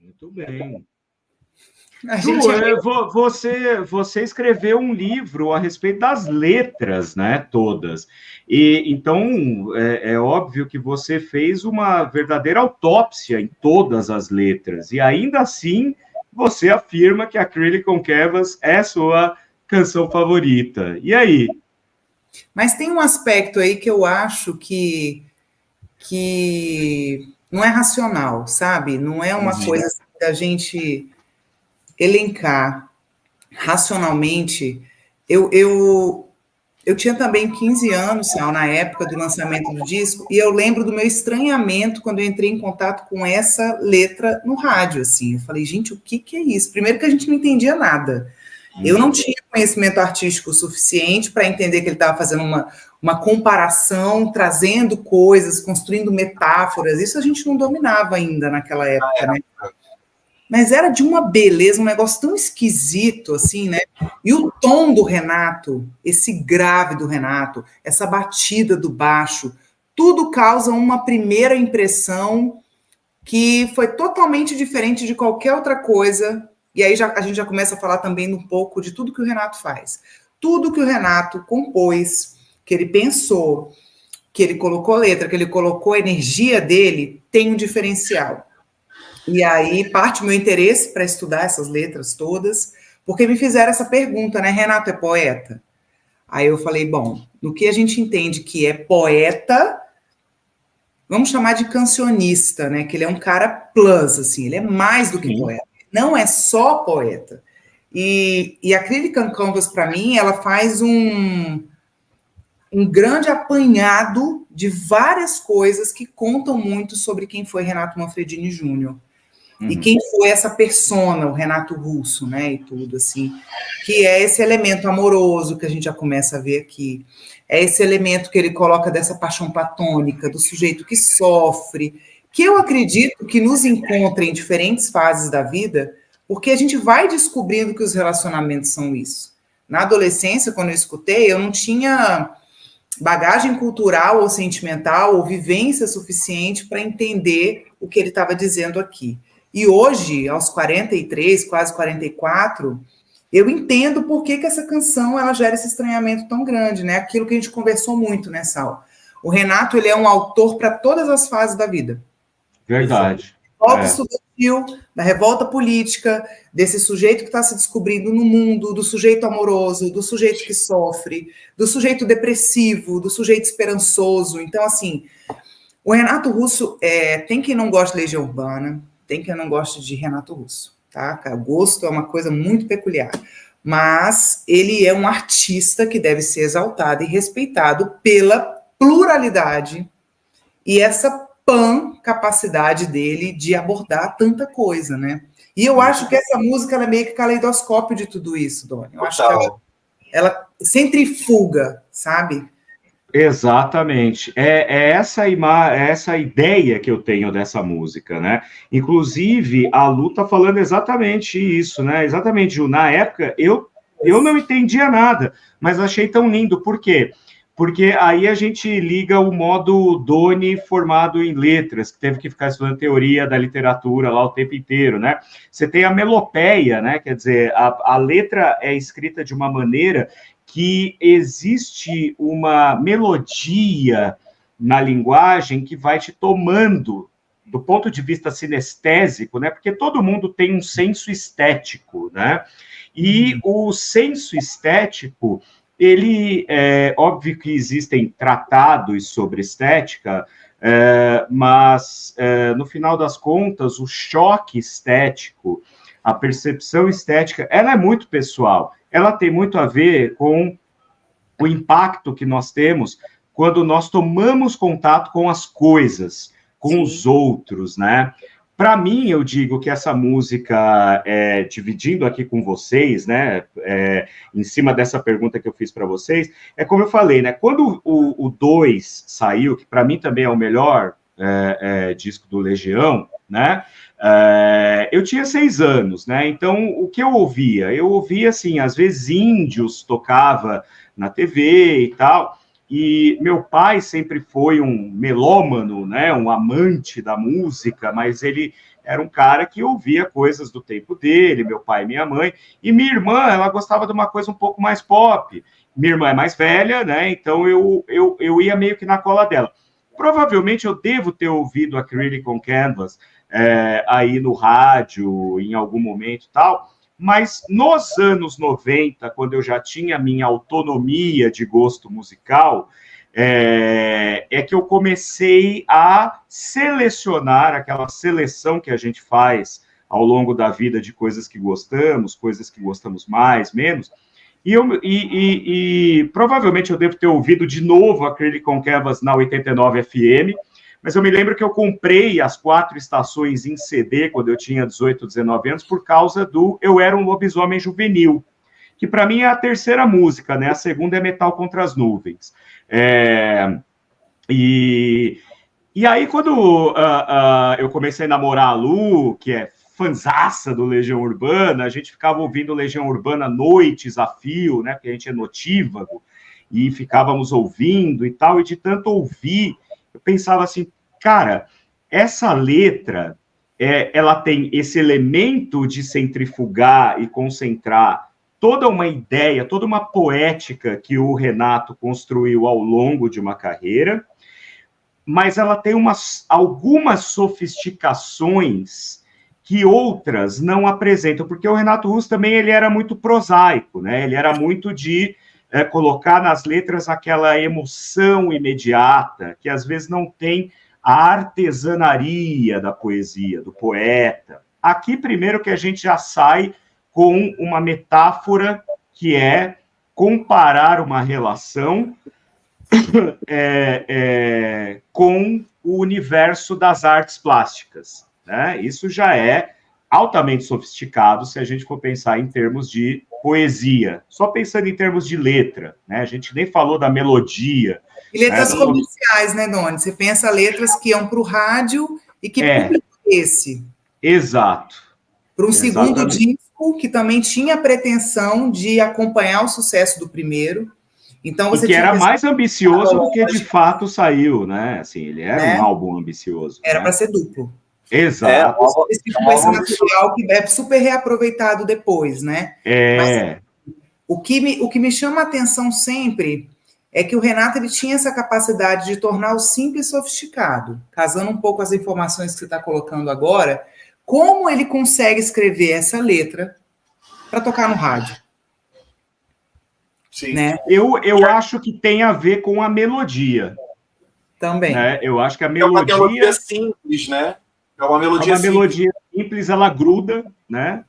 Muito bem. A gente Ju, é meio... você escreveu um livro a respeito das letras, né, todas. E então é óbvio que você fez uma verdadeira autópsia em todas as letras. E ainda assim você afirma que Acrylic on Canvas é sua canção favorita. E aí? Mas tem um aspecto aí que eu acho que não é racional, sabe? Não é uma Uhum. coisa assim da gente elencar racionalmente. Eu, eu, eu tinha também 15 anos, Sal, na época do lançamento do disco, e eu lembro do meu estranhamento quando eu entrei em contato com essa letra no rádio, assim. Eu falei, gente, o que que é isso? Primeiro que a gente não entendia nada. Eu não Uhum. tinha conhecimento artístico suficiente para entender que ele estava fazendo uma comparação, trazendo coisas, construindo metáforas. Isso a gente não dominava ainda naquela época, né? Mas era de uma beleza, um negócio tão esquisito, assim, né? E o tom do Renato, esse grave do Renato, essa batida do baixo, tudo causa uma primeira impressão que foi totalmente diferente de qualquer outra coisa. E aí a gente já começa a falar também um pouco de tudo que o Renato faz. Tudo que o Renato compôs, que ele pensou, que ele colocou letra, que ele colocou a energia dele, tem um diferencial. E aí parte o meu interesse para estudar essas letras todas, porque me fizeram essa pergunta, né? Renato é poeta? Aí eu falei, bom, no que a gente entende que é poeta, vamos chamar de cancionista, né? Que ele é um cara plus, assim, ele é mais do que Sim. poeta. Não é só poeta. E a Acrylic on Canvas, para mim, ela faz um grande apanhado de várias coisas que contam muito sobre quem foi Renato Manfredini Júnior. E Uhum. quem foi essa persona, o Renato Russo, né, e tudo assim, que é esse elemento amoroso que a gente já começa a ver aqui, é esse elemento que ele coloca dessa paixão platônica, do sujeito que sofre, que eu acredito que nos encontra em diferentes fases da vida, porque a gente vai descobrindo que os relacionamentos são isso. Na adolescência, quando eu escutei, eu não tinha bagagem cultural ou sentimental ou vivência suficiente para entender o que ele estava dizendo aqui. E hoje, aos 43, quase 44, eu entendo por que essa canção ela gera esse estranhamento tão grande, né? Aquilo que a gente conversou muito, né, Sal? O Renato, ele é um autor para todas as fases da vida. Verdade. Revolta É. estudantil, da revolta política, desse sujeito que está se descobrindo no mundo, do sujeito amoroso, do sujeito que sofre, do sujeito depressivo, do sujeito esperançoso. Então, assim, o Renato Russo, tem quem não gosta de Legião Urbana, tem quem não gosta de Renato Russo, tá? O gosto é uma coisa muito peculiar. Mas ele é um artista que deve ser exaltado e respeitado pela pluralidade e essa capacidade dele de abordar tanta coisa, né? E eu Muito acho que essa música ela é meio que caleidoscópio de tudo isso, Doni. Eu acho que Total. ela centrifuga, sabe? Exatamente. É essa ideia que eu tenho dessa música, né? Inclusive, a Lu tá falando exatamente isso, né? Exatamente, Ju. Na época, eu não entendia nada, mas achei tão lindo. Por quê? Porque aí a gente liga o modo Doni formado em letras, que teve que ficar estudando teoria da literatura lá o tempo inteiro, né? Você tem a melopeia, né? Quer dizer, a letra é escrita de uma maneira que existe uma melodia na linguagem que vai te tomando do ponto de vista sinestésico, né? Porque todo mundo tem um senso estético, né? E o senso estético, ele é óbvio que existem tratados sobre estética, mas no final das contas, o choque estético, a percepção estética, ela é muito pessoal. Ela tem muito a ver com o impacto que nós temos quando nós tomamos contato com as coisas, com Sim. os outros, né? Para mim, eu digo que essa música, dividindo aqui com vocês, né, em cima dessa pergunta que eu fiz para vocês, é como eu falei, né? Quando o 2 saiu, que para mim também é o melhor disco do Legião, né? Eu tinha 6 anos, né? Então, o que eu ouvia? Eu ouvia, assim, às vezes índios tocava na TV e tal, e meu pai sempre foi um melômano, né? Um amante da música, mas ele era um cara que ouvia coisas do tempo dele, meu pai e minha mãe, e minha irmã, ela gostava de uma coisa um pouco mais pop. Minha irmã é mais velha, né? Então eu ia meio que na cola dela. Provavelmente eu devo ter ouvido Acrylic on Canvas aí no rádio, em algum momento e tal, mas nos anos 90, quando eu já tinha minha autonomia de gosto musical, que eu comecei a selecionar aquela seleção que a gente faz ao longo da vida de coisas que gostamos mais, menos, e provavelmente eu devo ter ouvido de novo Acrylic on Canvas na 89 FM, mas eu me lembro que eu comprei as 4 estações em CD quando eu tinha 18, 19 anos, por causa do Eu Era um Lobisomem Juvenil, que para mim é a terceira música, né? A segunda é Metal contra as Nuvens. E aí, quando eu comecei a namorar a Lu, que é fanzaça do Legião Urbana, a gente ficava ouvindo Legião Urbana noites a fio, né? Porque a gente é notívago, e ficávamos ouvindo e tal, e de tanto ouvir, eu pensava assim, cara, essa letra, ela tem esse elemento de centrifugar e concentrar toda uma ideia, toda uma poética que o Renato construiu ao longo de uma carreira, mas ela tem algumas sofisticações que outras não apresentam, porque o Renato Russo também ele era muito prosaico, né? Ele era muito de colocar nas letras aquela emoção imediata, que às vezes não tem a artesanaria da poesia, do poeta. Aqui, primeiro, que a gente já sai com uma metáfora que é comparar uma relação com o universo das artes plásticas, né? Isso já é altamente sofisticado se a gente for pensar em termos de poesia. Só pensando em termos de letra, né? A gente nem falou da melodia. E letras comerciais, né, Doni? Você pensa letras que iam para o rádio e que público esse? Exato. Para um segundo disco que também tinha a pretensão de acompanhar o sucesso do primeiro. Então, você era mais ambicioso do que de fato saiu, né? Assim, ele era um álbum ambicioso. Era para ser duplo. Exato. Esse material que é super reaproveitado depois, né? Mas, o que me chama a atenção sempre é que o Renato ele tinha essa capacidade de tornar o simples sofisticado. Casando um pouco as informações que você está colocando agora, como ele consegue escrever essa letra para tocar no rádio? Sim. Né? Eu acho que tem a ver com a melodia. Também. Né? Eu acho que a melodia... É uma melodia simples, né? É uma melodia simples, ela gruda, né?